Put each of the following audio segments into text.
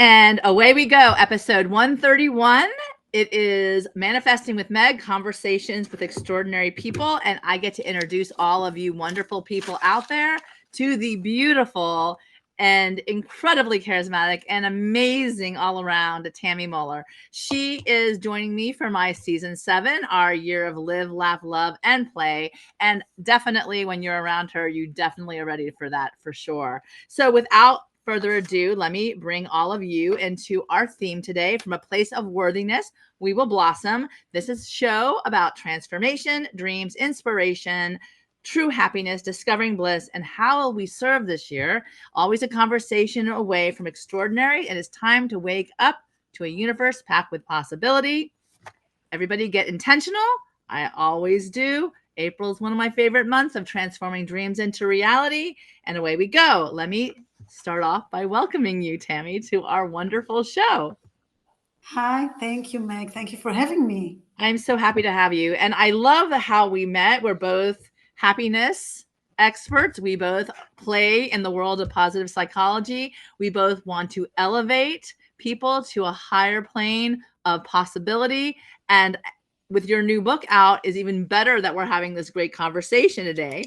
And away we go, episode 131. It is Manifesting with Meg, Conversations with Extraordinary People. And I get to introduce all of you wonderful people out there to the beautiful and incredibly charismatic and amazing all around Tami Muller. She is joining me for my season 7, our year of live, laugh, love, and play. And definitely when you're around her, you definitely are ready for that for sure. So without further ado, let me bring all of you into our theme today. From a place of worthiness, we will blossom. This is a show about transformation, dreams, inspiration, true happiness, discovering bliss, and how will we serve this year. Always a conversation away from extraordinary. It is time to wake up to a universe packed with possibility. Everybody get intentional. I always do. April is one of my favorite months of transforming dreams into reality. And away we go. Let me start off by welcoming you, Tami, to our wonderful show. Hi, thank you, Meg. Thank you for having me. I'm so happy to have you. And I love how we met. We're both happiness experts. We both play in the world of positive psychology. We both want to elevate people to a higher plane of possibility. And with your new book out, is even better that we're having this great conversation today.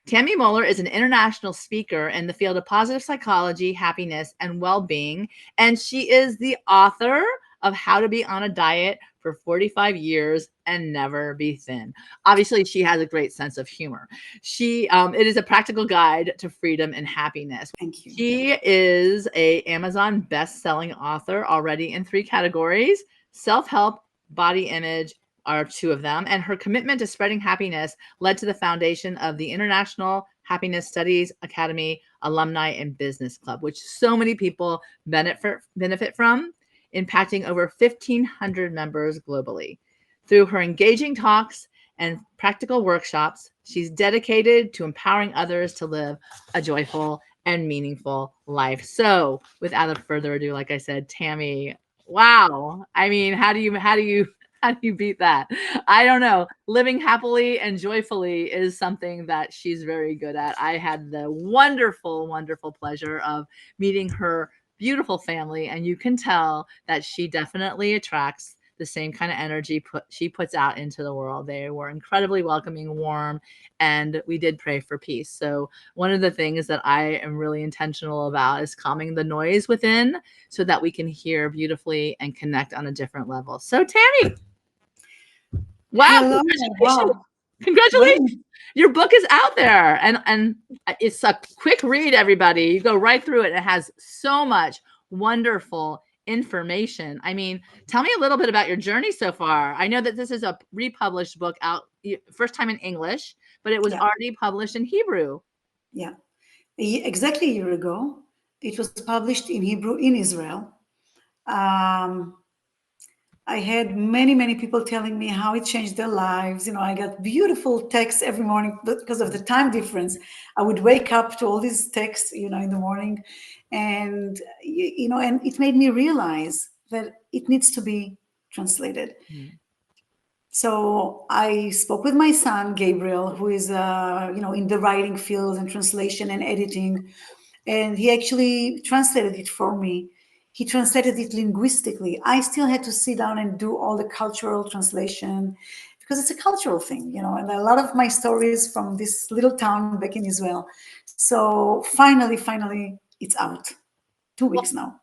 Tami Muller is an international speaker in the field of positive psychology, happiness, and well-being, and she is the author of How to Be on a Diet for 45 Years and Never Be Thin. Obviously, she has a great sense of humor. It is a practical guide to freedom and happiness. Thank you. She is an Amazon best-selling author already in 3 categories: self-help, body image, are 2 of them. And her commitment to spreading happiness led to the foundation of the International Happiness Studies Academy Alumni and Business Club, which so many people benefit from, impacting over 1,500 members globally. Through her engaging talks and practical workshops, she's dedicated to empowering others to live a joyful and meaningful life. So without further ado, like I said, Tami, wow. I mean, how do you beat that? I don't know. Living happily and joyfully is something that she's very good at. I had the wonderful, wonderful pleasure of meeting her beautiful family, and you can tell that she definitely attracts the same kind of energy she puts out into the world. They were incredibly welcoming, warm, and we did pray for peace. So one of the things that I am really intentional about is calming the noise within so that we can hear beautifully and connect on a different level. So Tami, wow, Hello. congratulations. Wow. Congratulations. Your book is out there, and it's a quick read, everybody. You go right through it. It has so much wonderful information. I mean, tell me a little bit about your journey so far. I know that this is a republished book out, first time in English, but it was already published in Hebrew. Yeah. Exactly a year ago, it was published in Hebrew in Israel. I had many people telling me how it changed their lives. I got beautiful texts every morning, but because of the time difference, I would wake up to all these texts, in the morning. And, and it made me realize that it needs to be translated. Mm. So I spoke with my son, Gabriel, who is, in the writing field and translation and editing. And he actually translated it for me. He translated it linguistically. I still had to sit down and do all the cultural translation because it's a cultural thing, and a lot of my stories from this little town back in Israel. So finally, it's out. 2 weeks now.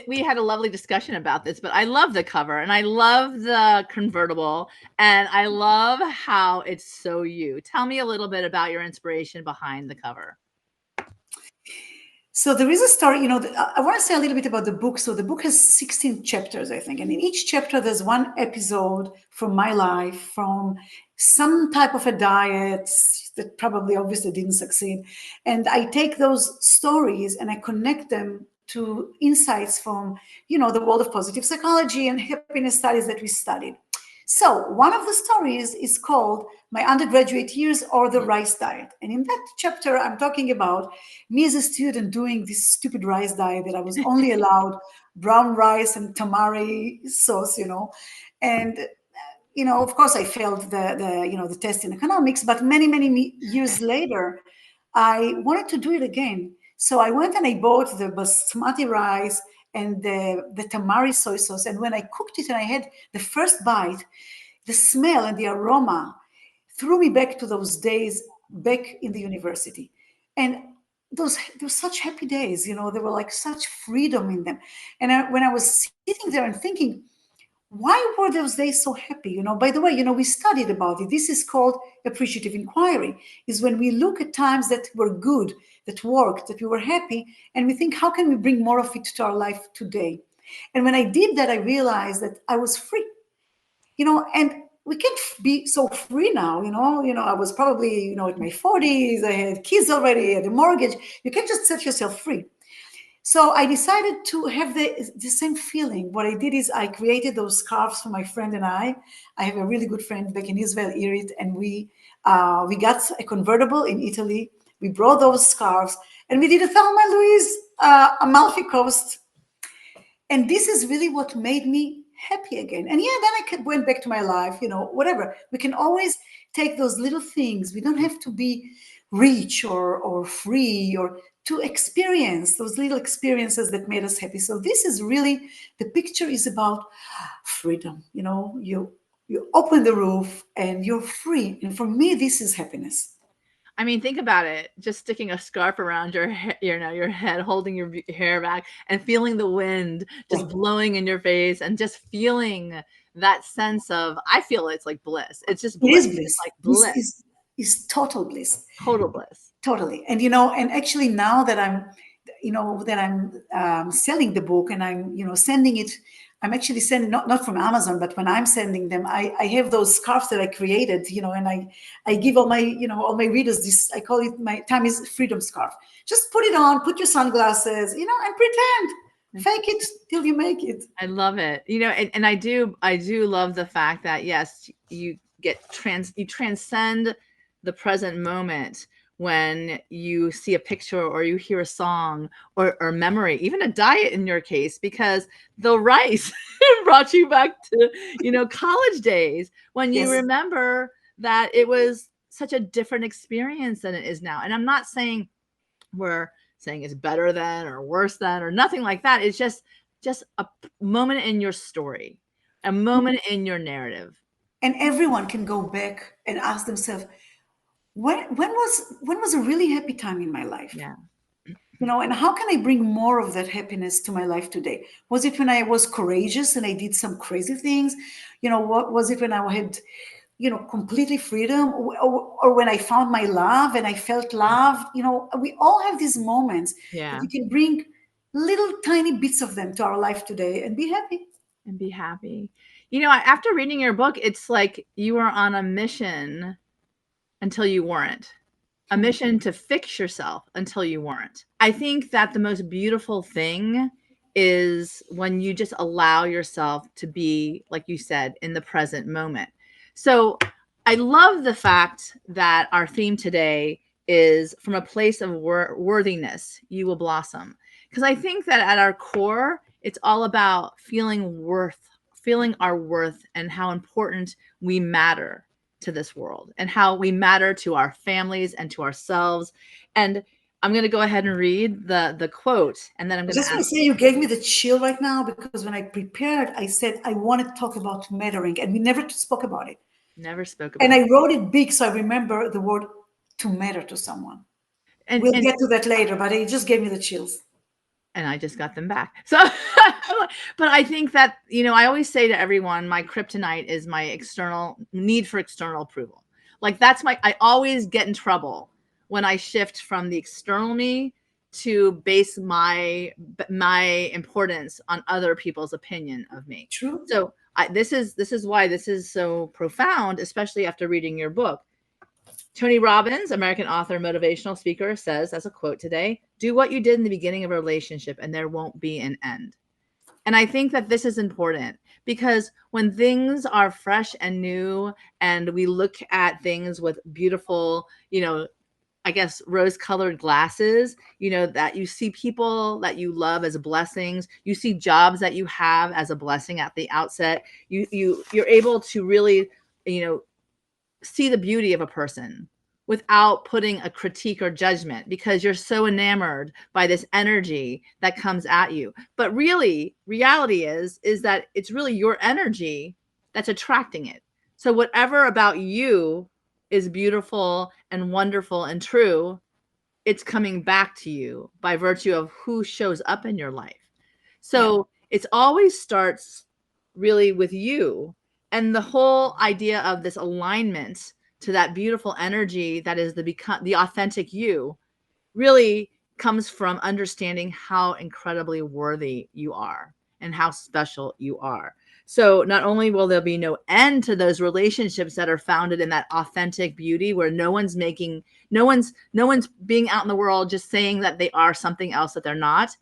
We had a lovely discussion about this, but I love the cover and I love the convertible and I love how it's so you. Tell me a little bit about your inspiration behind the cover. So there is a story, I want to say a little bit about the book. So the book has 16 chapters, I think. And in each chapter, there's one episode from my life, from some type of a diet that probably obviously didn't succeed. And I take those stories and I connect them to insights from, the world of positive psychology and happiness studies that we studied. So one of the stories is called My Undergraduate Years or the Rice Diet. And in that chapter, I'm talking about me as a student doing this stupid rice diet that I was only allowed brown rice and tamari sauce, And, of course, I failed the test in economics, but many years later, I wanted to do it again. So I went and I bought the basmati rice and the tamari soy sauce. And when I cooked it and I had the first bite, the smell and the aroma threw me back to those days back in the university. And those were such happy days, you know, there were like such freedom in them. And when I was sitting there and thinking, why were those days so happy? You know, by the way, you know, we studied about it. This is called appreciative inquiry, is when we look at times that were good, that worked, that we were happy, and we think, how can we bring more of it to our life today? And when I did that, I realized that I was free, you know, and we can't be so free now, you know. I was probably, you know, at my 40s, I had kids already, I had a mortgage. You can't just set yourself free. So I decided to have the same feeling. What I did is I created those scarves for my friend and I. I have a really good friend back in Israel, Irit, and we got a convertible in Italy. We brought those scarves and we did a Thelma and Louise Amalfi Coast. And this is really what made me happy again. And yeah, then I went back to my life, you know, whatever. We can always take those little things. We don't have to be rich or free, or to experience those little experiences that made us happy. So this is really, the picture is about freedom. You know, you open the roof and you're free. And for me, this is happiness. I mean, think about it. Just sticking a scarf around your your head, holding your hair back, and feeling the wind just blowing in your face, and just feeling that sense of, I feel it's like bliss. It's just bliss. It is bliss. It's like bliss. This is total bliss. Total bliss. Totally. And, you know, and actually now that I'm selling the book and I'm, you know, sending it, I'm actually sending, not from Amazon, but when I'm sending them, I have those scarves that I created, you know, and I give all my, you know, all my readers this, I call it my Tami's freedom scarf. Just put it on, put your sunglasses, you know, and pretend, fake it till you make it. I love it. You know, and I do love the fact that, yes, you transcend the present moment when you see a picture or you hear a song or memory, even a diet in your case, because the rice brought you back to, you know, college days when you remember that it was such a different experience than it is now. And I'm not saying we're saying it's better than or worse than or nothing like that. It's just a moment in your story, a moment in your narrative. And everyone can go back and ask themselves, when was a really happy time in my life? Yeah. You know, and how can I bring more of that happiness to my life today? Was it when I was courageous and I did some crazy things? You know, what was it when I had, you know, completely freedom, or when I found my love and I felt loved? You know, we all have these moments that we can bring little tiny bits of them to our life today and be happy. And be happy. You know, after reading your book, it's like you were on a mission until you weren't. A mission to fix yourself until you weren't. I think that the most beautiful thing is when you just allow yourself to be, like you said, in the present moment. So I love the fact that our theme today is from a place of worthiness, you will blossom. Because I think that at our core, it's all about feeling our worth and how important we matter to this world and how we matter to our families and to ourselves. And I'm going to go ahead and read the quote, and then I'm going to want to say you gave me the chill right now, because when I prepared, I said I want to talk about mattering, and we never spoke about it. Never spoke about it. And I wrote it big, so I remember the word to matter to someone. And we'll get to that later, but it just gave me the chills. And I just got them back. So, but I think that, you know, I always say to everyone, my kryptonite is my external need for external approval. Like I always get in trouble when I shift from the external me to base my importance on other people's opinion of me. True. So this is why this is so profound, especially after reading your book. Tony Robbins, American author, motivational speaker, says as a quote today, "Do what you did in the beginning of a relationship and there won't be an end." And I think that this is important because when things are fresh and new and we look at things with beautiful, you know, I guess, rose-colored glasses, you know, that you see people that you love as blessings, you see jobs that you have as a blessing at the outset, you're able to really, you know, see the beauty of a person without putting a critique or judgment, because you're so enamored by this energy that comes at you. But really, reality is that it's really your energy that's attracting it. So whatever about you is beautiful and wonderful and true, it's coming back to you by virtue of who shows up in your life. So it's always starts really with you. And the whole idea of this alignment to that beautiful energy that is the authentic you really comes from understanding how incredibly worthy you are and how special you are. So not only will there be no end to those relationships that are founded in that authentic beauty, where no one's being out in the world just saying that they are something else that they're not,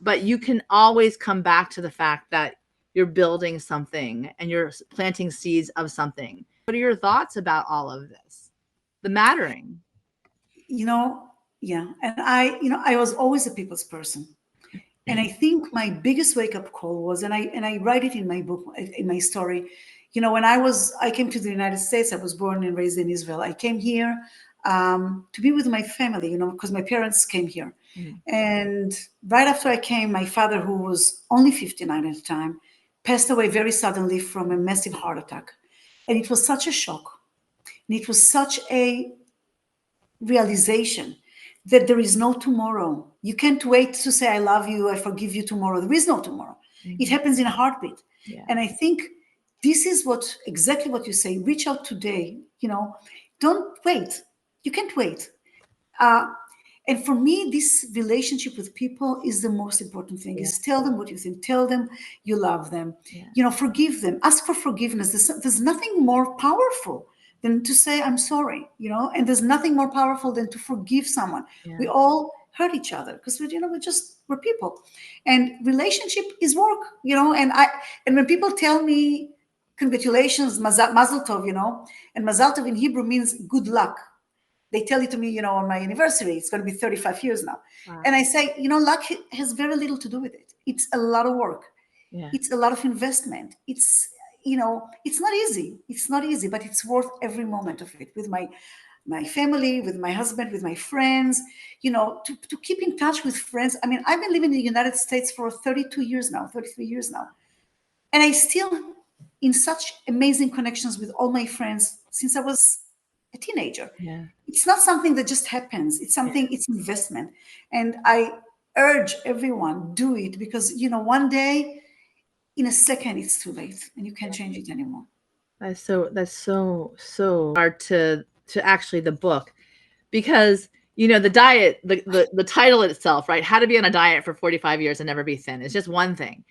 but you can always come back to the fact that you're building something and you're planting seeds of something. What are your thoughts about all of this? The mattering. Yeah. And I was always a people's person. And I think my biggest wake-up call was, and I write it in my book, in my story, when I came to the United States. I was born and raised in Israel. I came here to be with my family, because my parents came here. And right after I came, my father, who was only 59 at the time, passed away very suddenly from a massive heart attack. And it was such a shock. And it was such a realization that there is no tomorrow. You can't wait to say, I love you, I forgive you tomorrow. There is no tomorrow. It happens in a heartbeat. And I think this is exactly what you say. Reach out today, don't wait. You can't wait. And for me, this relationship with people is the most important thing. Is tell them what you think. Tell them you love them. Forgive them. Ask for forgiveness. There's nothing more powerful than to say, I'm sorry, and there's nothing more powerful than to forgive someone. We all hurt each other because we're people. And relationship is work, and when people tell me, congratulations, mazel tov, and mazel tov in Hebrew means good luck. They tell it to me, on my anniversary. It's going to be 35 years now. Wow. And I say, luck has very little to do with it. It's a lot of work. It's a lot of investment. It's not easy. It's not easy, but it's worth every moment of it, with my family, with my husband, with my friends, to keep in touch with friends. I mean, I've been living in the United States for 33 years now. And I still in such amazing connections with all my friends since I was a teenager. It's not something that just happens. It's something, it's investment. And I urge everyone, do it, because, one day, in a second, it's too late and you can't change it anymore. That's so hard to actually the book, because the diet, the title itself, right? How to be on a diet for 45 years and never be thin is just one thing.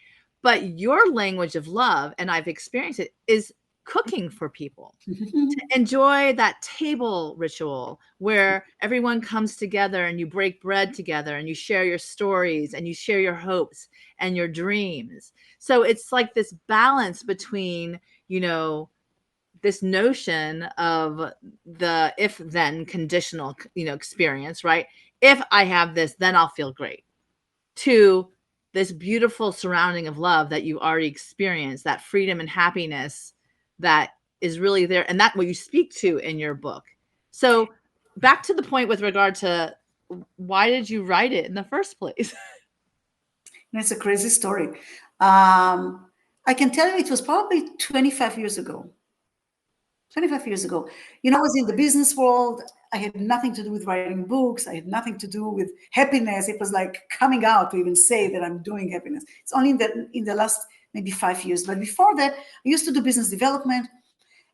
But your language of love, and I've experienced it, is cooking for people to enjoy that table ritual where everyone comes together and you break bread together and you share your stories and you share your hopes and your dreams. So it's like this balance between, this notion of the if then conditional, experience, right? If I have this, then I'll feel great, to this beautiful surrounding of love that you already experienced, that freedom and happiness that is really there, and that's what you speak to in your book. So back to the point with regard to why did you write it in the first place? It's a crazy story. I can tell you it was probably 25 years ago. 25 years ago. I was in the business world. I had nothing to do with writing books. I had nothing to do with happiness. It was like coming out to even say that I'm doing happiness. It's only in the last maybe 5 years. But before that, I used to do business development.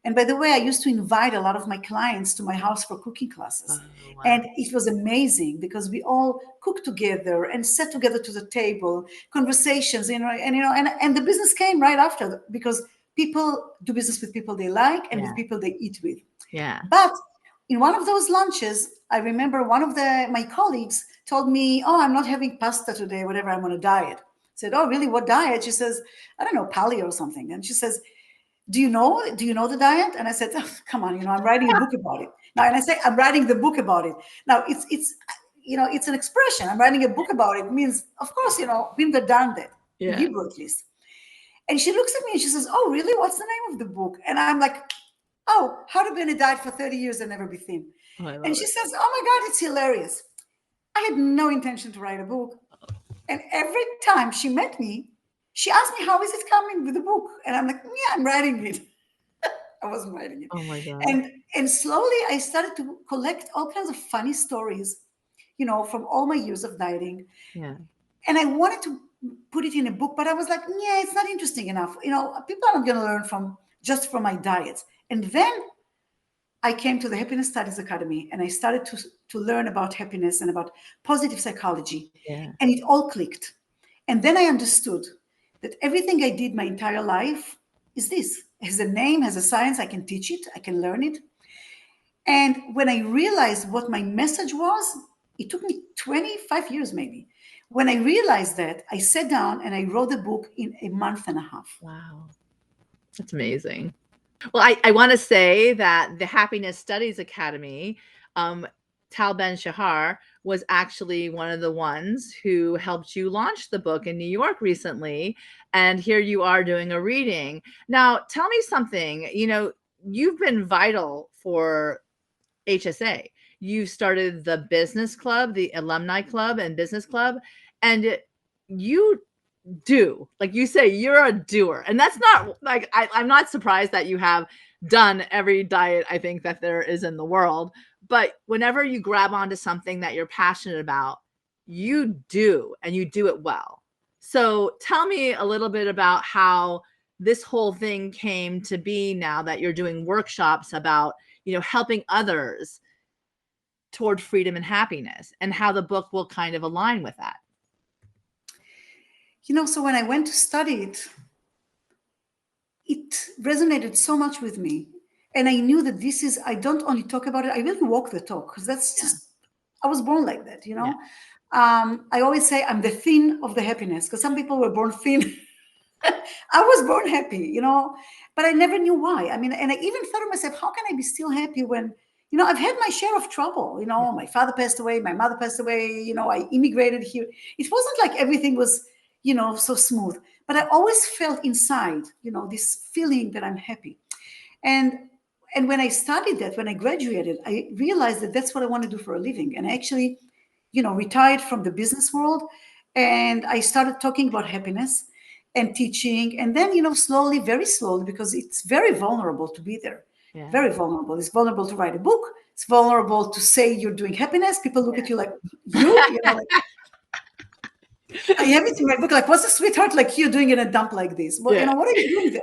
And by the way, I used to invite a lot of my clients to my house for cooking classes. Oh, wow. And it was amazing because we all cooked together and sat together to the table, conversations, and the business came right after, because people do business with people they like and with people they eat with. But in one of those lunches, I remember one of my colleagues told me, oh, I'm not having pasta today, whatever, I'm on a diet. I said, oh, really? What diet? She says, I don't know, paleo or something. And she says, do you know the diet? And I said, oh, come on, I'm writing a book about it. Now, and I say, I'm writing the book about it. Now, it's an expression. I'm writing a book about it. It means, of course, been there, done that, in Hebrew at least. And she looks at me and she says, oh, really? What's the name of the book? And I'm like, Oh, how to be on a diet for 30 years and never be thin. Oh, I And love she it. says, oh my God, it's hilarious. I had no intention to write a book. And every time she met me, she asked me, how is it coming with the book? And I'm like, yeah, I'm writing it. I wasn't writing it. Oh my God. And slowly I started to collect all kinds of funny stories, from all my years of dieting. Yeah. And I wanted to put it in a book, but I was like, yeah, it's not interesting enough. People are not going to learn just from my diets. And then I came to the Happiness Studies Academy and I started to learn about happiness and about positive psychology. Yeah. And it all clicked. And then I understood that everything I did my entire life is this. It has a name, has a science, I can teach it, I can learn it. And when I realized what my message was, it took me 25 years maybe. When I realized that, I sat down and I wrote the book in a month and a half. Wow. That's amazing. Well, I want to say that the Happiness Studies Academy, Tal Ben-Shahar was actually one of the ones who helped you launch the book in New York recently. And here you are doing a reading. Now, tell me something. You've been vital for HSA. You started the business club, the alumni club and business club, and you do, like you say, you're a doer. And that's not like, I'm not surprised that you have done every diet I think that there is in the world. But whenever you grab onto something that you're passionate about, you do, and you do it well. So tell me a little bit about how this whole thing came to be now that you're doing workshops about, helping others toward freedom and happiness, and how the book will kind of align with that. So when I went to study it, it resonated so much with me. And I knew that I don't only talk about it, I really walk the talk, because that's just, I was born like that, Yeah. I always say I'm the thin of the happiness, because some people were born thin. I was born happy, but I never knew why. I mean, and I even thought to myself, how can I be still happy when, I've had my share of trouble. My father passed away, my mother passed away, I immigrated here. It wasn't like everything was, so smooth, but I always felt inside, this feeling that I'm happy. And when I studied that, when I graduated, I realized that that's what I want to do for a living. And I actually, retired from the business world, and I started talking about happiness and teaching. And then, slowly, very slowly, because it's very vulnerable to be there. Yeah. Very vulnerable. It's vulnerable to write a book. It's vulnerable to say you're doing happiness. People look at you like, like, I have it in my book, like, what's a sweetheart like you doing in a dump like this? Well, what are you doing there?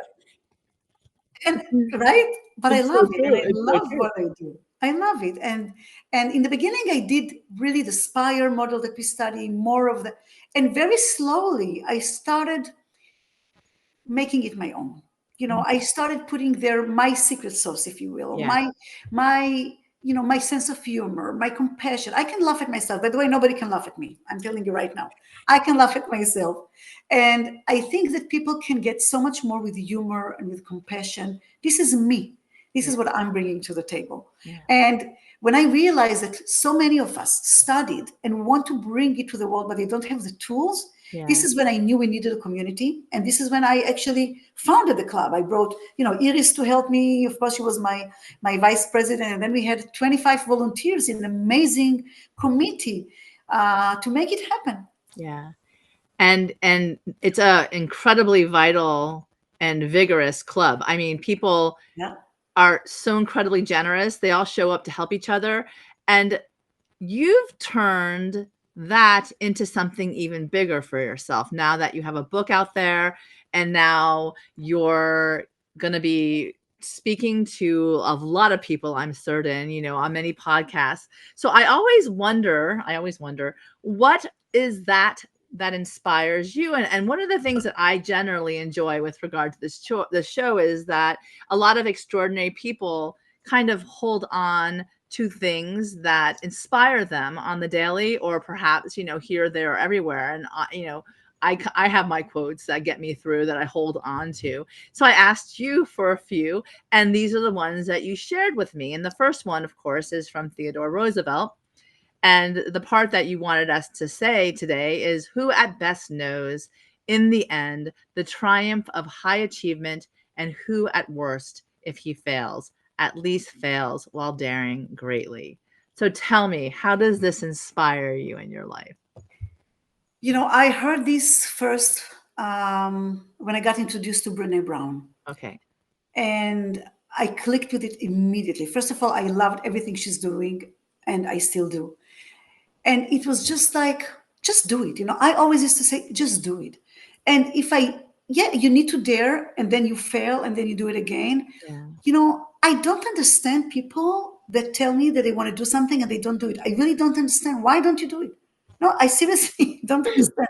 And right, but I love it, and I love what I do. I love it, and in the beginning, I did really the SPIRE model that we study, more of the, and very slowly, I started making it my own. I started putting there my secret sauce, if you will, my my sense of humor, my compassion. I can laugh at myself. By the way, nobody can laugh at me. I'm telling you right now. I can laugh at myself. And I think that people can get so much more with humor and with compassion. This is me. This is what I'm bringing to the table. Yeah. And when I realized that so many of us studied and want to bring it to the world, but they don't have the tools, this is when I knew we needed a community. And this is when I actually founded the club. I brought, Iris to help me. Of course, she was my vice president. And then we had 25 volunteers in an amazing committee to make it happen. Yeah. And it's a incredibly vital and vigorous club. I mean, people are so incredibly generous. They all show up to help each other. And you've turned that into something even bigger for yourself now that you have a book out there, and now you're going to be speaking to a lot of people, I'm certain, on many podcasts. So I always wonder, what is that inspires you? And one of the things that I generally enjoy with regard to this show is that a lot of extraordinary people kind of hold on to things that inspire them on the daily, or perhaps, here, there, or everywhere. And, I have my quotes that get me through, that I hold on to. So I asked you for a few, and these are the ones that you shared with me. And the first one, of course, is from Theodore Roosevelt. And the part that you wanted us to say today is, who at best knows, in the end, the triumph of high achievement, and who at worst, if he fails, at least fails while daring greatly. So tell me, how does this inspire you in your life? I heard this first when I got introduced to Brene Brown. Okay. And I clicked with it immediately. First of all, I loved everything she's doing, and I still do. And it was just like, just do it. I always used to say, just do it. And you need to dare, and then you fail, and then you do it again. Yeah. I don't understand people that tell me that they want to do something and they don't do it. I really don't understand. Why don't you do it? No, I seriously don't understand.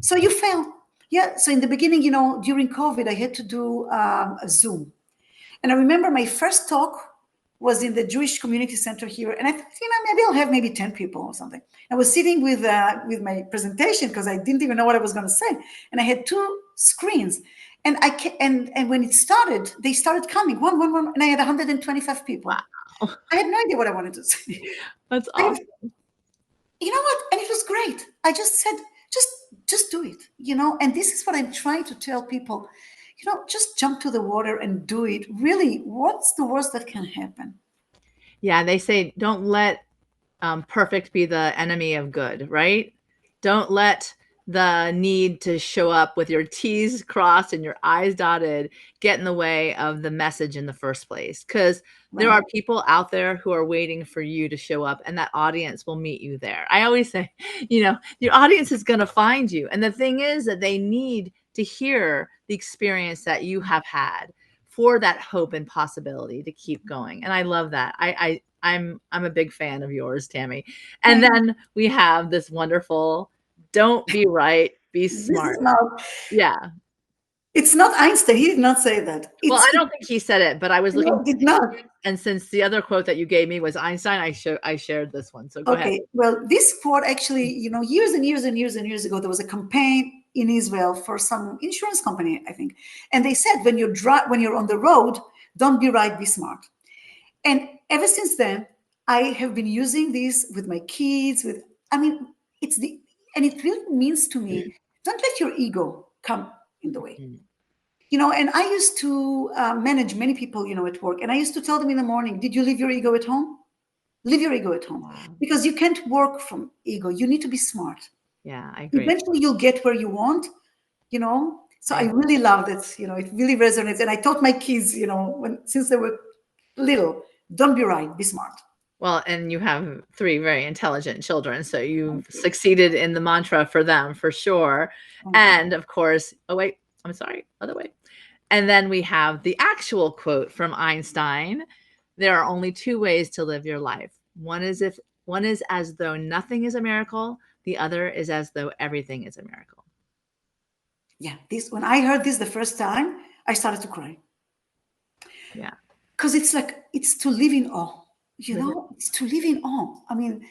So you fail. Yeah. So in the beginning, during COVID, I had to do a Zoom. And I remember my first talk was in the Jewish Community Center here. And I thought, maybe I'll have maybe 10 people or something. I was sitting with my presentation because I didn't even know what I was going to say. And I had two screens. And and when it started, they started coming one, and I had 125 people. Wow. I had no idea what I wanted to say. That's awesome. You know what? And it was great. I just said, just do it, and this is what I'm trying to tell people. Just jump to the water and do it. Really, what's the worst that can happen? Yeah, they say don't let perfect be the enemy of good, right? Don't let the need to show up with your T's crossed and your I's dotted get in the way of the message in the first place. Because there are people out there who are waiting for you to show up, and that audience will meet you there. I always say, your audience is going to find you. And the thing is that they need to hear the experience that you have had for that hope and possibility to keep going. And I love that. I'm a big fan of yours, Tami. And then we have this wonderful, don't be right, be smart. Yeah. It's not Einstein. He did not say that. Well, I don't think he said it, but I was looking. No, did not. And since the other quote that you gave me was Einstein, I shared this one. So go ahead. Okay. Well, this quote actually, years and years and years and years ago, there was a campaign in Israel for some insurance company, I think. And they said, when you're on the road, don't be right, be smart. And ever since then, I have been using this with my kids, and it really means to me, don't let your ego come in the way. And I used to manage many people, at work. And I used to tell them in the morning, did you leave your ego at home? Leave your ego at home. Wow. Because you can't work from ego. You need to be smart. Yeah, I agree. Eventually you'll get where you want, So I really love that, it really resonates. And I taught my kids, since they were little, don't be right, be smart. Well, and you have 3 very intelligent children, so you've succeeded in the mantra for them for sure. And of course, other way. And then we have the actual quote from Einstein. There are only 2 ways to live your life. One is as though nothing is a miracle. The other is as though everything is a miracle. Yeah, when I heard this the first time, I started to cry. Yeah. Because it's to live in awe, it's to live in awe. I mean,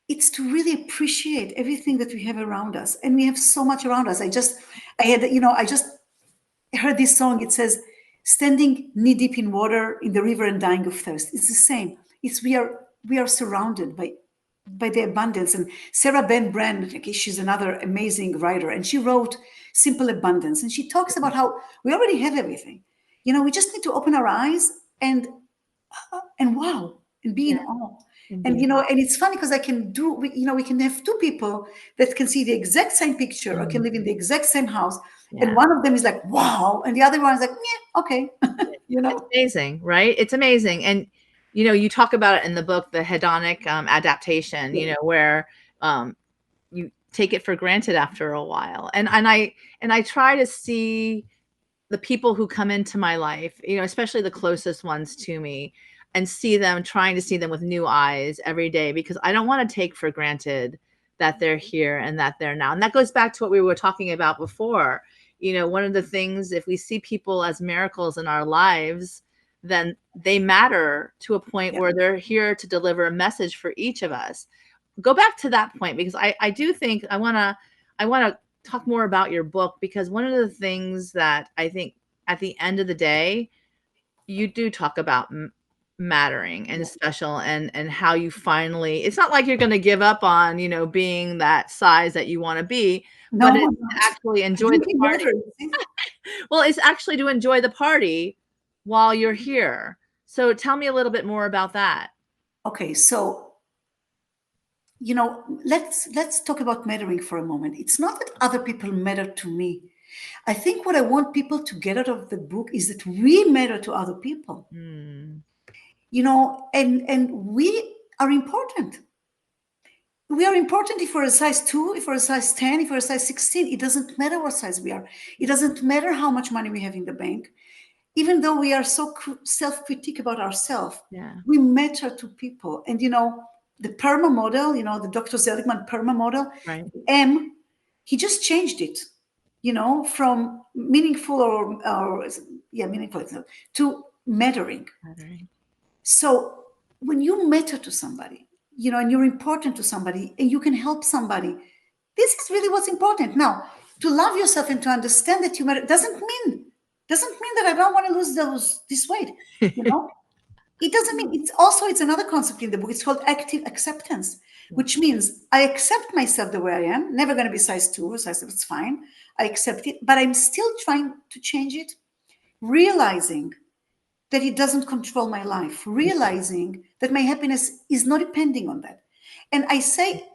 it's to really appreciate everything that we have around us. And we have so much around us. I just heard this song. It says, standing knee deep in water in the river and dying of thirst. It's the same. We are surrounded by the abundance. And Sarah Ben Brand, she's another amazing writer, and she wrote Simple Abundance. And she talks about how we already have everything. We just need to open our eyes and wow, and be in awe. And it's funny because we can have 2 people that can see the exact same picture or can live in the exact same house. Yeah. And one of them is like, wow. And the other one is like, yeah, okay. It's amazing, right? It's amazing. And, you talk about it in the book, the hedonic adaptation, where you take it for granted after a while. And I try to see the people who come into my life, especially the closest ones to me, and trying to see them with new eyes every day, because I don't want to take for granted that they're here and that they're now. And that goes back to what we were talking about before. One of the things, if we see people as miracles in our lives, then they matter to a point where they're here to deliver a message for each of us. Go back to that point, because I do think I want to talk more about your book, because one of the things that I think at the end of the day, you do talk about mattering and special, and how you finally, it's not like you're going to give up on, being that size that you want to be, but it's actually enjoy the party. Well, it's actually to enjoy the party while you're here. So tell me a little bit more about that. Okay, so let's talk about mattering for a moment. It's not that other people matter to me. I think what I want people to get out of the book is that we matter to other people. Mm. And we are important. We are important if we're a size 2, if we're a size 10, if we're a size 16. It doesn't matter what size we are. It doesn't matter how much money we have in the bank. Even though we are so self-critique about ourselves, Yeah. we matter to people. And the PERMA model, the Dr. Seligman PERMA model, Right. M, he just changed it, from meaningful meaningful to mattering. Mattering. So when you matter to somebody, and you're important to somebody and you can help somebody, this is really what's important. Now, to love yourself and to understand that you matter doesn't mean that I don't want to lose this weight. It doesn't mean it's another concept in the book. It's called active acceptance, which means I accept myself the way I am. Never going to be size 2 or size 7. It's fine. I accept it, but I'm still trying to change it, realizing that it doesn't control my life, realizing that my happiness is not depending on that. And I say,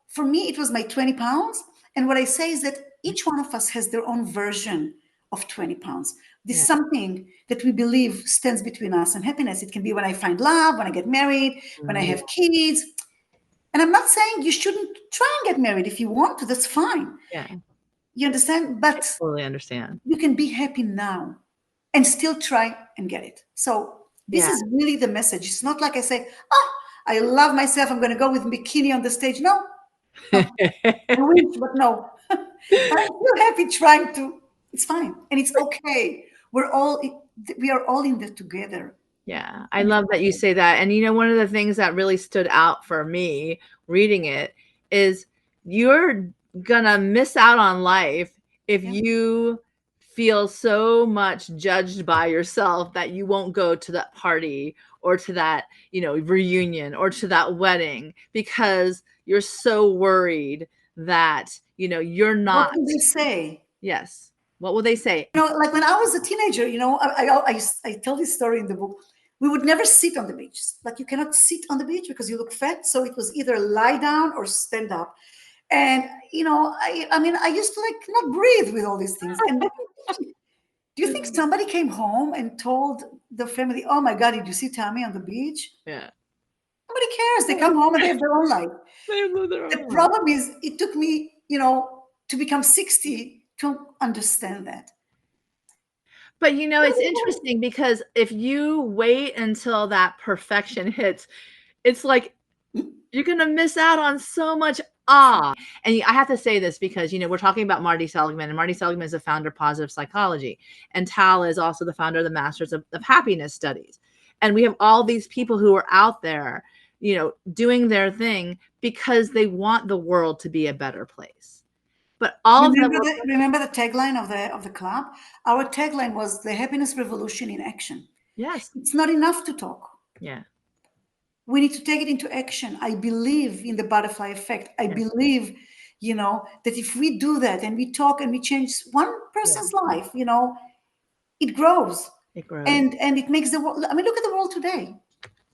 for me, it was my 20 pounds. And what I say is that each one of us has their own version of 20 pounds. This is something that we believe stands between us and happiness. It can be when I find love, when I get married, when I have kids. And I'm not saying you shouldn't try and get married. If you want to, that's fine. Yeah. You understand? But I totally understand. you can be happy now and still try and get it. So this is really the message. It's not like I say, I love myself, I'm going to go with bikini on the stage. No. I wish, but no. But I'm still happy trying to. It's fine. And it's okay. We are all in there together. Yeah, I love that you say that. And one of the things that really stood out for me reading it is you're gonna miss out on life if you feel so much judged by yourself that you won't go to that party or to that, reunion or to that wedding because you're so worried that, you're not. What will they say? Yes. What will they say? Like when I was a teenager, I tell this story in the book. We would never sit on the beach. Like you cannot sit on the beach because you look fat. So it was either lie down or stand up. And, I used to not breathe with all these things. And do you think somebody came home and told the family, oh my God, did you see Tami on the beach? Yeah. Nobody cares. They come home and they have their own life. The problem is it took me, to become 60 to understand that. But it's interesting because if you wait until that perfection hits, it's like you're going to miss out on so much awe. And I have to say this because, we're talking about Marty Seligman, and Marty Seligman is the founder of positive psychology. And Tal is also the founder of the Masters of Happiness Studies. And we have all these people who are out there, doing their thing because they want the world to be a better place. But remember the tagline of the club? Our tagline was the happiness revolution in action. Yes. It's not enough to talk. Yeah. We need to take it into action. I believe in the butterfly effect. I believe, that if we do that and we talk and we change one person's life, it grows. It grows. And it makes the world. I mean, look at the world today.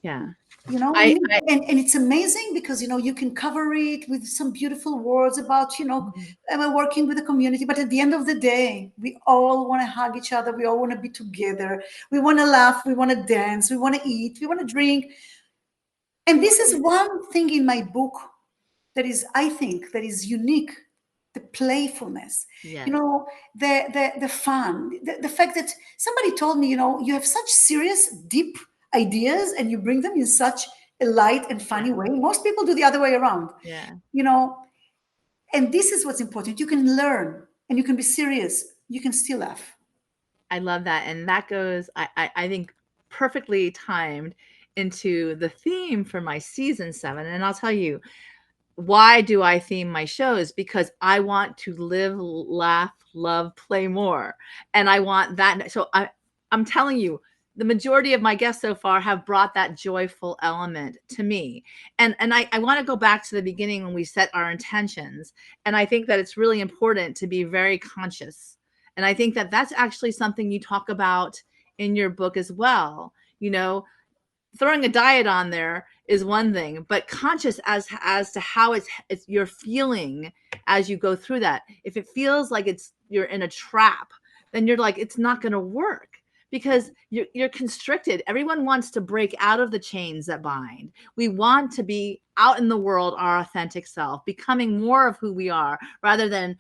Yeah. And it's amazing because, you can cover it with some beautiful words about, working with the community. But at the end of the day, we all want to hug each other. We all want to be together. We want to laugh. We want to dance. We want to eat. We want to drink. And this is one thing in my book that is, I think, that is unique. The playfulness, the fun, the fact that somebody told me, you have such serious, deep ideas and you bring them in such a light and funny way. Most people do the other way around. And this is what's important. You can learn and you can be serious. You can still laugh. I love that. And that goes, I think, perfectly timed into the theme for my season 7. And I'll tell you, why do I theme my shows? Because I want to live, laugh, love, play more. And I want that. So I'm telling you, the majority of my guests so far have brought that joyful element to me. And I want to go back to the beginning when we set our intentions. And I think that it's really important to be very conscious. And I think that that's actually something you talk about in your book as well. You know, throwing a diet on there is one thing, but conscious as to how it's you're feeling as you go through that. If it feels like you're in a trap, then you're like, it's not going to work, because you're constricted. Everyone wants to break out of the chains that bind. We want to be out in the world, our authentic self, becoming more of who we are, rather than,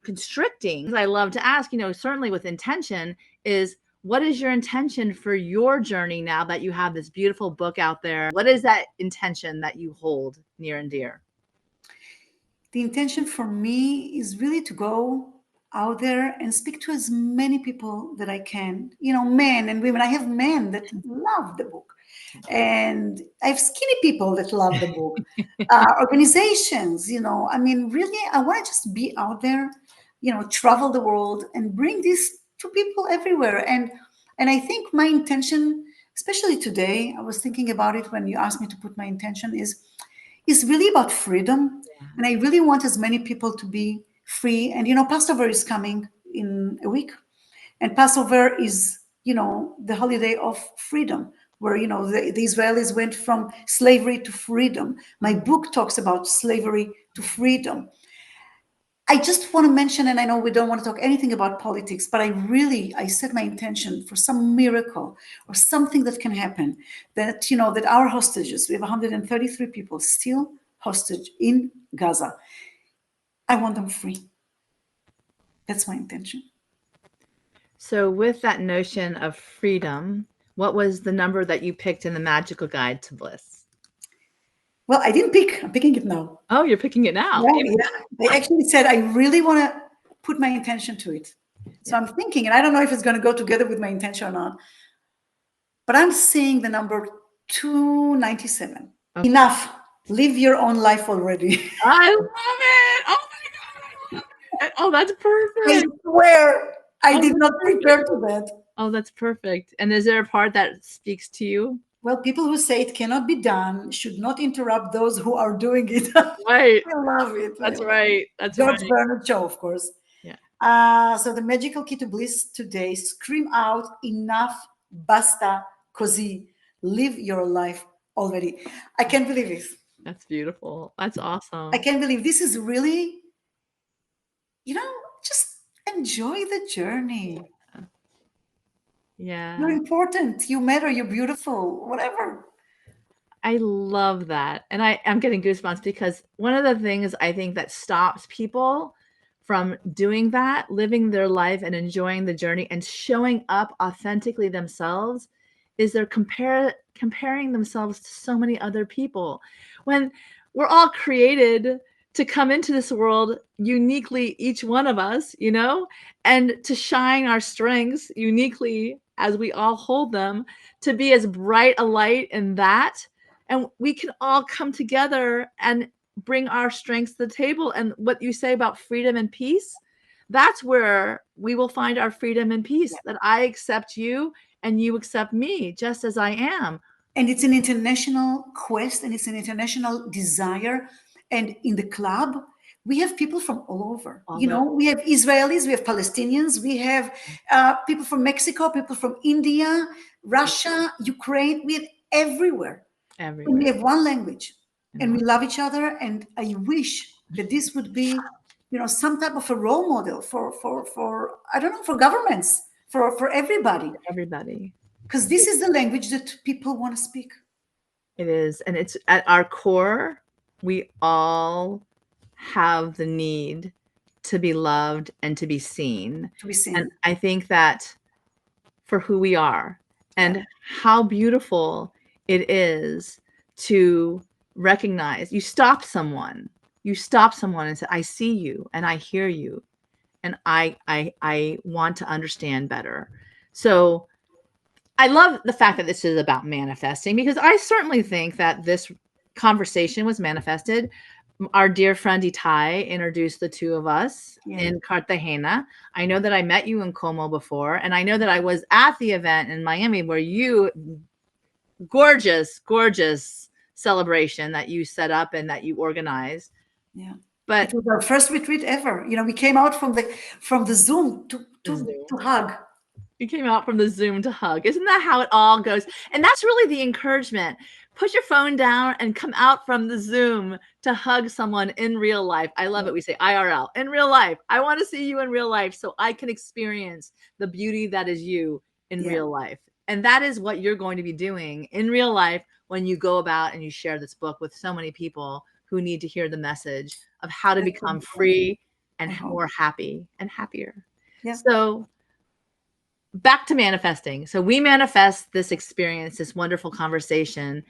constricting. I love to ask, certainly with intention, is what is your intention for your journey now that you have this beautiful book out there? What is that intention that you hold near and dear? The intention for me is really to go out there and speak to as many people that I can, men and women. I have men that love the book, and I have skinny people that love the book, organizations, really, I want to just be out there, travel the world and bring this to people everywhere. And I think my intention, especially today, I was thinking about it when you asked me to put my intention, is really about freedom. And I really want as many people to be free. And, Passover is coming in a week. And Passover is, the holiday of freedom, where, the Israelis went from slavery to freedom. My book talks about slavery to freedom. I just want to mention, and I know we don't want to talk anything about politics, but I set my intention for some miracle or something that can happen, that, that our hostages, we have 133 people still hostage in Gaza. I want them free. That's my intention. So with that notion of freedom, what was the number that you picked in the Magical Guide to Bliss? Well, I didn't pick. I'm picking it now. Oh, you're picking it now. Yeah. They actually said, I really want to put my intention to it. So I'm thinking, and I don't know if it's going to go together with my intention or not, but I'm seeing the number 297. Okay. Enough. Live your own life already. I love it. Oh my God. Oh, that's perfect. I swear I did not prepare for that. Oh, that's perfect. And is there a part that speaks to you? Well, people who say it cannot be done should not interrupt those who are doing it. Right. I love it. That's right. That's George right. Bernard Shaw, of course. Yeah. So the magical key to bliss today: scream out, enough, basta, così. Live your life already. I can't believe it. That's beautiful. That's awesome. I can't believe this is really, just enjoy the journey. Yeah. You're important. You matter. You're beautiful. Whatever. I love that. And I'm getting goosebumps, because one of the things I think that stops people from doing that, living their life and enjoying the journey and showing up authentically themselves, is they're comparing themselves to so many other people, when we're all created to come into this world uniquely, each one of us, and to shine our strengths uniquely as we all hold them, to be as bright a light in that. And we can all come together and bring our strengths to the table. And what you say about freedom and peace, that's where we will find our freedom and peace, that I accept you and you accept me just as I am. And it's an international quest, and it's an international desire. And in the club, we have people from all over. We have Israelis, we have Palestinians, we have people from Mexico, people from India, Russia, Ukraine. We have everywhere. And we have one language, and we love each other. And I wish that this would be, some type of a role model for I don't know, for governments, for everybody. Everybody. Because this is the language that people want to speak. It is. And it's at our core, we all have the need to be loved and to be seen. And I think that for who we are, and how beautiful it is to recognize, you stop someone and say, I see you and I hear you, and I want to understand better. So I love the fact that this is about manifesting, because I certainly think that this conversation was manifested. Our dear friend Itai introduced the two of us in Cartagena. I know that I met you in Como before, and I know that I was at the event in Miami where you, gorgeous celebration that you set up and that you organized. Yeah. But it was our first retreat ever. We came out from the Zoom to hug. You came out from the Zoom to hug. Isn't that how it all goes? And that's really the encouragement. Put your phone down and come out from the Zoom to hug someone in real life. I love it. We say IRL, in real life. I want to see you in real life so I can experience the beauty that is you in real life. And that is what you're going to be doing in real life when you go about and you share this book with so many people who need to hear the message of how to become free and more happy and happier. So back to manifesting. So we manifest this experience, this wonderful conversation.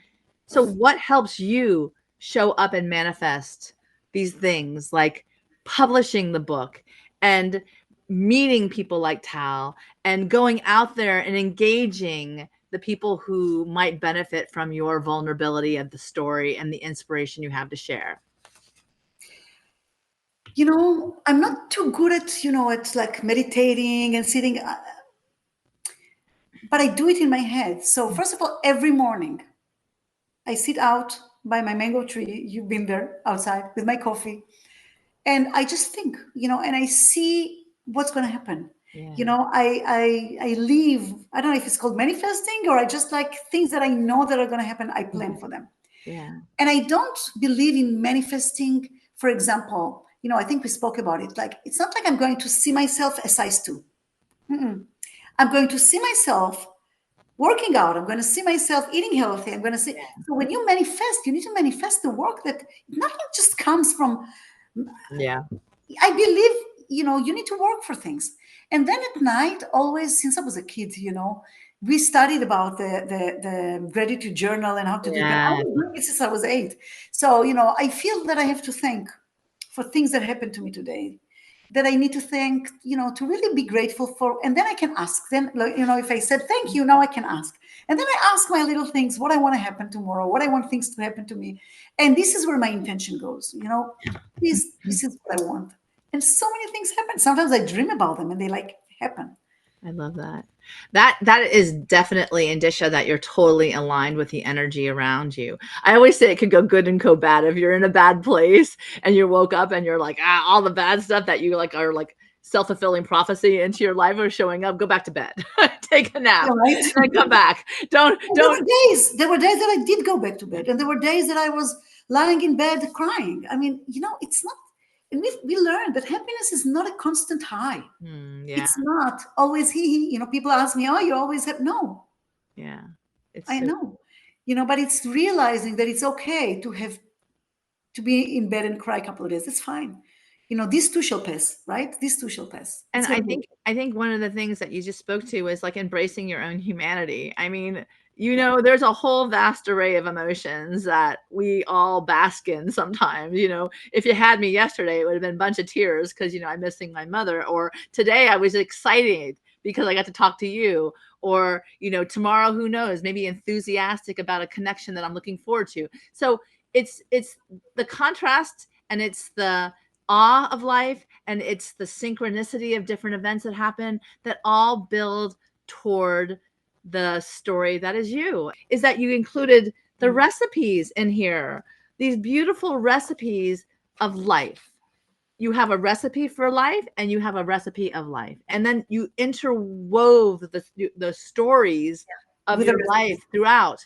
So what helps you show up and manifest these things, like publishing the book and meeting people like Tal and going out there and engaging the people who might benefit from your vulnerability of the story and the inspiration you have to share? You know, I'm not too good at, it's like meditating and sitting, but I do it in my head. So first of all, every morning I sit out by my mango tree. You've been there outside with my coffee. And I just think, and I see what's going to happen. I leave, I don't know if it's called manifesting, or I just like things that I know that are going to happen. I plan for them. And I don't believe in manifesting. For example, I think we spoke about it. Like, it's not like I'm going to see myself a size 2. I'm going to see myself working out. I'm going to see myself eating healthy. I'm going to see. So when you manifest, you need to manifest the work that nothing just comes from. I believe, you need to work for things. And then at night, always, since I was a kid, we studied about the gratitude journal and how to do that. I was doing it since I was 8. So, I feel that I have to thank for things that happened to me today, that I need to thank, to really be grateful for. And then I can ask. Then, if I said thank you, now I can ask. And then I ask my little things, what I want to happen tomorrow, what I want things to happen to me. And this is where my intention goes, this is what I want. And so many things happen. Sometimes I dream about them and they happen. I love that. That is definitely indicia that you're totally aligned with the energy around you. I always say it could go good and go bad. If you're in a bad place and you woke up and you're like, all the bad stuff that you are like self-fulfilling prophecy into your life are showing up, go back to bed, take a nap, and then come back. Don't. There were days that I did go back to bed, and there were days that I was lying in bed crying. I mean, it's not. And we learned that happiness is not a constant high. It's not always people ask me, oh, you always have. No. I know. But it's realizing that it's okay to be in bed and cry a couple of days. It's fine. These too shall pass, right? These too shall pass. And I think one of the things that you just spoke to is like embracing your own humanity. I mean, there's a whole vast array of emotions that we all bask in sometimes. If you had me yesterday, it would have been a bunch of tears because, I'm missing my mother. Or today I was excited because I got to talk to you. Or, tomorrow, who knows, maybe enthusiastic about a connection that I'm looking forward to. So it's the contrast, and it's the awe of life, and it's the synchronicity of different events that happen that all build toward the story that is you. Is that you included the recipes in here, these beautiful recipes of life. You have a recipe for life and you have a recipe of life, and then you interwove the stories of your life throughout.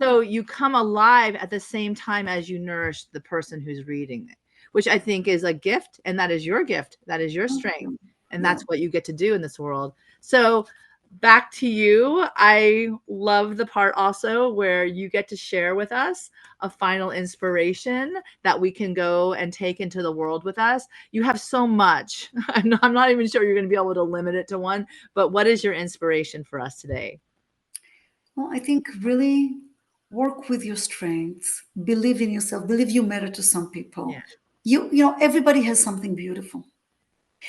So you come alive at the same time as you nourish the person who's reading it, which I think is a gift, and that is your gift. That is your strength. And that's what you get to do in this world. So back to you. I love the part also where you get to share with us a final inspiration that we can go and take into the world with us. You have so much. I'm not even sure you're going to be able to limit it to one, but what is your inspiration for us today? Well, I think really work with your strengths, believe in yourself, believe you matter to some people. Everybody has something beautiful.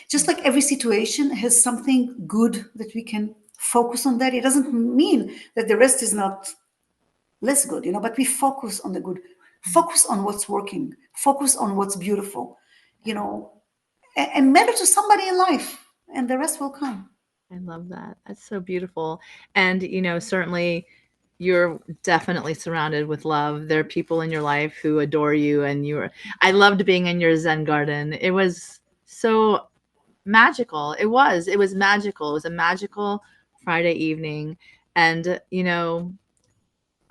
Just like every situation has something good that we can focus on that. It doesn't mean that the rest is not less good, but we focus on the good, focus on what's working, focus on what's beautiful, and matter to somebody in life, and the rest will come. I love that. That's so beautiful. And, certainly you're definitely surrounded with love. There are people in your life who adore you, and I loved being in your Zen garden. It was so magical. It was magical. It was a magical Friday evening. And,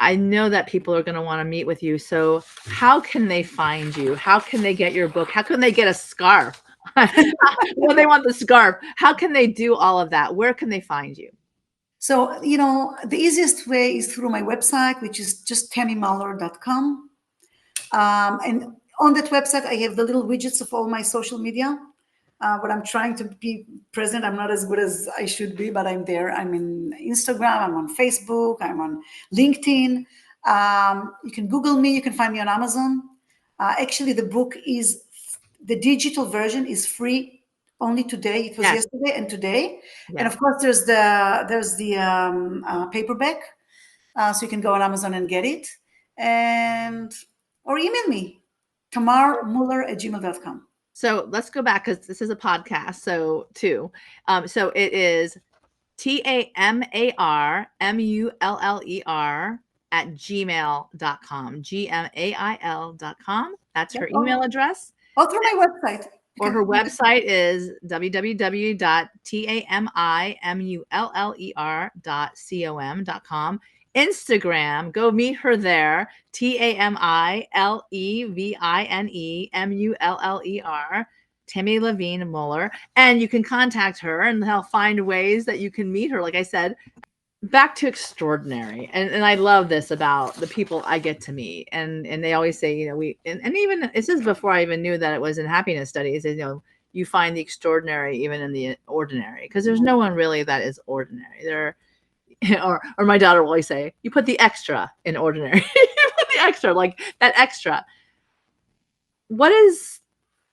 I know that people are going to want to meet with you. So how can they find you? How can they get your book? How can they get a scarf? Well, they want the scarf. How can they do all of that? Where can they find you? So, the easiest way is through my website, which is just tamimuller.com. And on that website, I have the little widgets of all my social media. But I'm trying to be present. I'm not as good as I should be, but I'm there. I'm in Instagram. I'm on Facebook. I'm on LinkedIn. You can Google me. You can find me on Amazon. Actually, the digital version is free only today. It was yesterday and today. And of course, there's the paperback. So you can go on Amazon and get it. Or email me, tamarmuller@gmail.com. So let's go back because this is a podcast. So so it is TAMARMULLER @gmail.com. That's her email address. Or through my website. Or her website is www.tamimuller.com. Instagram, go meet her there. TAMILEVINEMULLER, Tami Levine Muller. And you can contact her and they'll find ways that you can meet her. Like I said, back to extraordinary. And I love this about the people I get to meet. And they always say, and even this is before I even knew that it was in happiness studies, you find the extraordinary even in the ordinary, because there's no one really that is ordinary. Or my daughter will always say, you put the extra in ordinary. You put the extra, like that extra. What is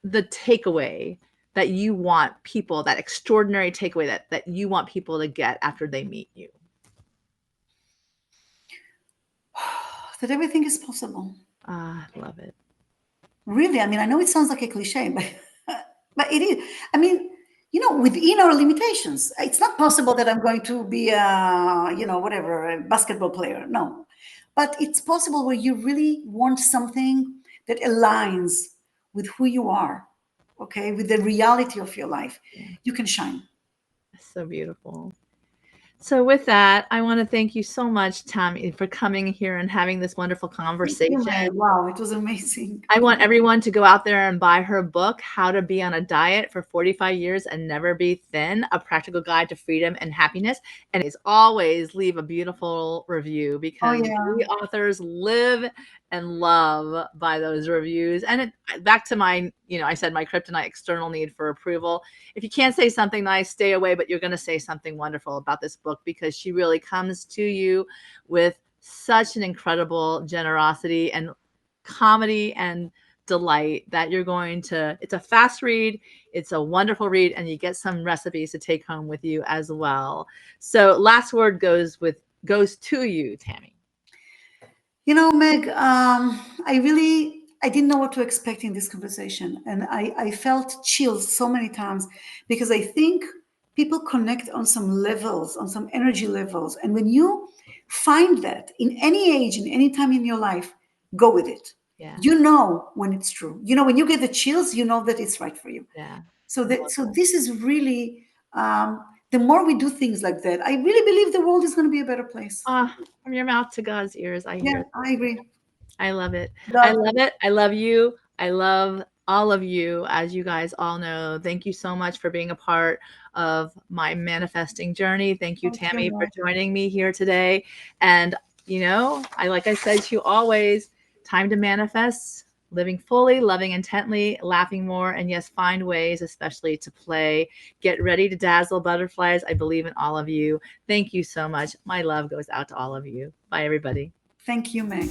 the takeaway that you want people, that extraordinary takeaway that you want people to get after they meet you? That everything is possible. I love it. Really, I know it sounds like a cliche, but it is. Within our limitations, it's not possible that I'm going to be a basketball player. No, but it's possible where you really want something that aligns with who you are, okay, with the reality of your life. You can shine. So beautiful. So with that, I want to thank you so much, Tami, for coming here and having this wonderful conversation. Wow, it was amazing. I want everyone to go out there and buy her book, How to Be on a Diet for 45 Years and Never Be Thin, A Practical Guide to Freedom and Happiness. And as always, leave a beautiful review, because we authors live and love by those reviews. And back to my, I said my kryptonite, external need for approval. If you can't say something nice, stay away, but you're going to say something wonderful about this book, because she really comes to you with such an incredible generosity and comedy and delight that you're going to, it's a fast read, it's a wonderful read, and you get some recipes to take home with you as well. So last word goes to you, Tami. Meg, I didn't know what to expect in this conversation. And I felt chills so many times, because I think people connect on some levels, on some energy levels. And when you find that in any age, in any time in your life, go with it. Yeah. You know when it's true. When you get the chills, you know that it's right for you. Yeah. So this is really, the more we do things like that, I really believe the world is going to be a better place. From your mouth to God's ears, I hear. I agree. I love it. I love it. I love you. I love all of you. As you guys all know, thank you so much for being a part of my manifesting journey. Thank you, Tami, for joining me here today. And, like I said to you always, time to manifest, living fully, loving intently, laughing more, and yes, find ways, especially to play. Get ready to dazzle, butterflies. I believe in all of you. Thank you so much. My love goes out to all of you. Bye, everybody. Thank you, Meg.